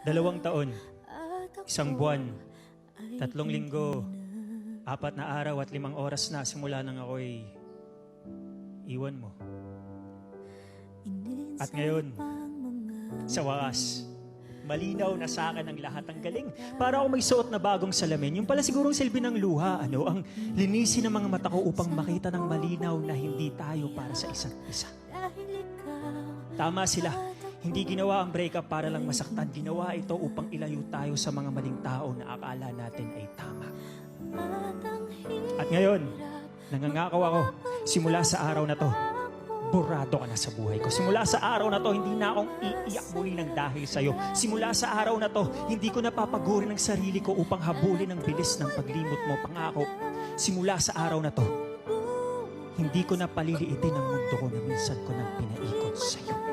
2 taon, 1 buwan, 3 linggo, 4 na araw at 5 oras na simula nang ako'y iwan mo. At ngayon, sa wakas, malinaw na sa akin ang lahat. Ang galing. Para ako may suot na bagong salamin. Yung pala sigurong silbi ng luha, ang linisin ng mga mata ko upang makita ng malinaw na hindi tayo para sa isa't isa. Tama sila. Hindi ginawa ang breakup para lang masaktan. Ginawa ito upang ilayo tayo sa mga maling tao na akala natin ay tama. At ngayon, nangangako ako, simula sa araw na to, burado ka na sa buhay ko. Simula sa araw na to, hindi na akong iiyak muli ng dahil sa'yo. Simula sa araw na to, hindi ko napapagurin ang sarili ko upang habulin ang bilis ng paglimot mo. Pangako, simula sa araw na to, hindi ko na paliliitin ang mundo ko na minsan ko nang pinaikot sa'yo.